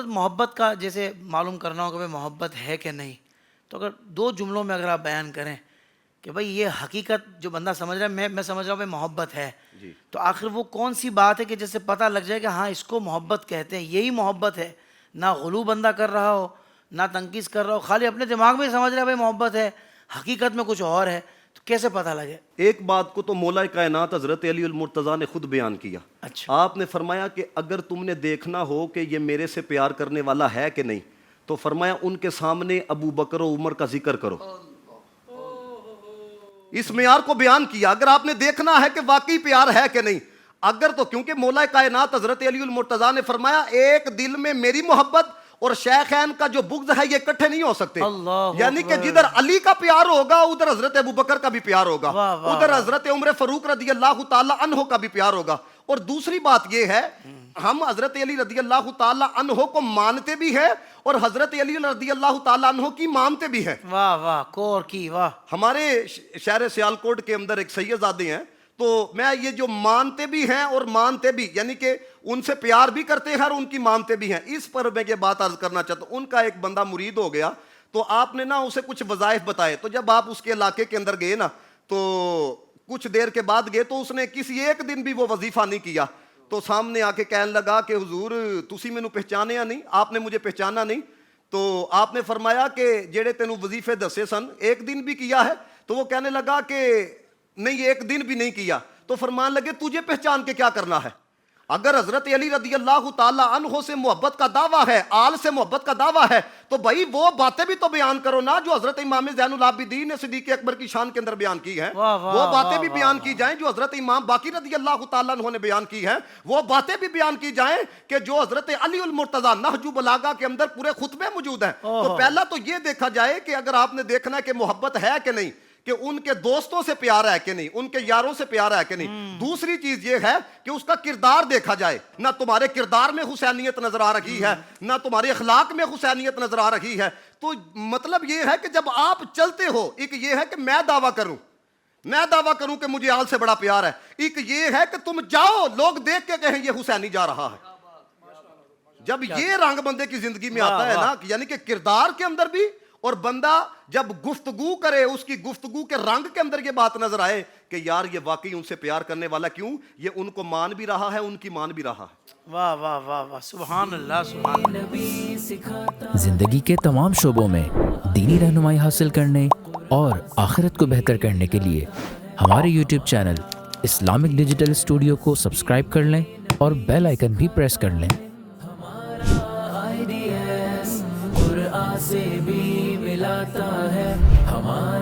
حضرت محبت کا جیسے معلوم کرنا ہوگا کہ محبت ہے کہ نہیں، تو اگر 2 جملوں میں اگر آپ بیان کریں کہ بھائی یہ حقیقت جو بندہ سمجھ رہا ہے، میں سمجھ رہا ہوں بھائی محبت ہے، تو آخر وہ کون سی بات ہے کہ جس سے پتہ لگ جائے کہ ہاں اس کو محبت کہتے ہیں، یہی محبت ہے، نہ غلو بندہ کر رہا ہو، نہ تنقید کر رہا ہو، خالی اپنے دماغ میں سمجھ رہا ہے بھائی محبت ہے، حقیقت میں کچھ اور ہے، تو کیسے پتہ لگے؟ ایک بات کو تو مولا کائنات حضرت علی المرتضیٰ نے خود بیان کیا. اچھا، آپ نے فرمایا کہ اگر تم نے دیکھنا ہو کہ یہ میرے سے پیار کرنے والا ہے کہ نہیں، تو فرمایا ان کے سامنے ابو بکر و عمر کا ذکر کرو. اس معیار کو بیان کیا. اگر آپ نے دیکھنا ہے کہ واقعی پیار ہے کہ نہیں، اگر تو کیونکہ مولا کائنات حضرت علی المرتضیٰ نے فرمایا ایک دل میں میری محبت اور شیخین کا جو بغض ہے یہ اکٹھے نہیں ہو سکتے. یعنی کہ جدھر علی کا پیار ہوگا ادھر حضرت ابو بکر کا بھی پیار ہوگا، ادھر حضرت عمر فاروق رضی اللہ تعالی عنہ کا بھی پیار ہوگا. اور دوسری بات یہ ہے ہم حضرت علی رضی اللہ تعالی عنہ کو مانتے بھی ہیں اور حضرت علی رضی اللہ تعالی عنہ کی مانتے بھی ہیں. واہ واہ، کور کی واہ. ہمارے شہر سیالکوٹ کے اندر ایک سید زادے ہیں، تو میں یہ جو مانتے بھی ہیں اور مانتے بھی، یعنی کہ ان سے پیار بھی کرتے ہیں اور ان کی مانتے بھی ہیں، اس پر میں یہ بات عرض کرنا چاہتا ہوں. ان کا ایک بندہ مرید ہو گیا تو آپ نے نا اسے کچھ وظائف بتائے، تو جب آپ اس کے علاقے کے اندر گئے نا تو کچھ دیر کے بعد گئے تو اس نے کسی ایک دن بھی وہ وظیفہ نہیں کیا. تو سامنے آ کے کہنے لگا کہ حضور تسی مینوں پہچانیا نہیں، آپ نے مجھے پہچانا نہیں. تو آپ نے فرمایا کہ جڑے تینوں وظیفے دسے سن ایک دن بھی کیا ہے؟ تو وہ کہنے لگا کہ نہیں ایک دن بھی نہیں کیا. تو فرمان لگے تجھے پہچان کے کیا کرنا ہے؟ اگر حضرت علی رضی اللہ تعالی عنہ سے محبت کا دعویٰ ہے، آل سے محبت کا دعویٰ ہے، تو بھائی وہ باتیں بھی تو بیان کرو نا جو حضرت امام زین العابدین نے صدیق اکبر کی شان کے اندر بیان کی ہیں. وہ باتیں بھی بیان کی جائیں جو حضرت امام باقر رضی اللہ تعالیٰ عنہ نے بیان کی ہیں. وہ باتیں بھی بیان کی جائیں کہ جو حضرت علی المرتضیٰ نہج بلاغہ کے اندر پورے خطبے موجود ہیں. تو پہلا تو یہ دیکھا جائے کہ اگر آپ نے دیکھنا ہے کہ محبت ہے کہ نہیں، کہ ان کے دوستوں سے پیار ہے کہ نہیں، ان کے یاروں سے پیار ہے کہ نہیں. دوسری چیز یہ ہے کہ اس کا کردار دیکھا جائے. نہ تمہارے کردار میں حسینیت نظر آ رہی ہے، نہ تمہارے اخلاق میں حسینیت نظر آ رہی ہے. تو مطلب یہ ہے کہ جب آپ چلتے ہو، ایک یہ ہے کہ میں دعویٰ کروں کہ مجھے آل سے بڑا پیار ہے، ایک یہ ہے کہ تم جاؤ لوگ دیکھ کے کہیں یہ حسینی جا رہا ہے. جب یہ رنگ بندے کی زندگی میں آتا ہے نا، یعنی کہ کردار کے اندر بھی، اور بندہ جب گفتگو کرے اس کی گفتگو کے رنگ کے اندر یہ بات نظر آئے کہ یار یہ واقعی ان سے پیار کرنے والا، کیوں یہ ان کو مان بھی رہا ہے، ان کی مان بھی رہا ہے. واہ واہ واہ واہ، سبحان اللہ سبحان اللہ. زندگی کے تمام شعبوں میں دینی رہنمائی حاصل کرنے اور آخرت کو بہتر کرنے کے لیے ہمارے YouTube channel Islamic digital studio کو سبسکرائب کر لیں اور بیل آئیکن بھی پریس کر لیں. سے بھی ملاتا ہے ہمارا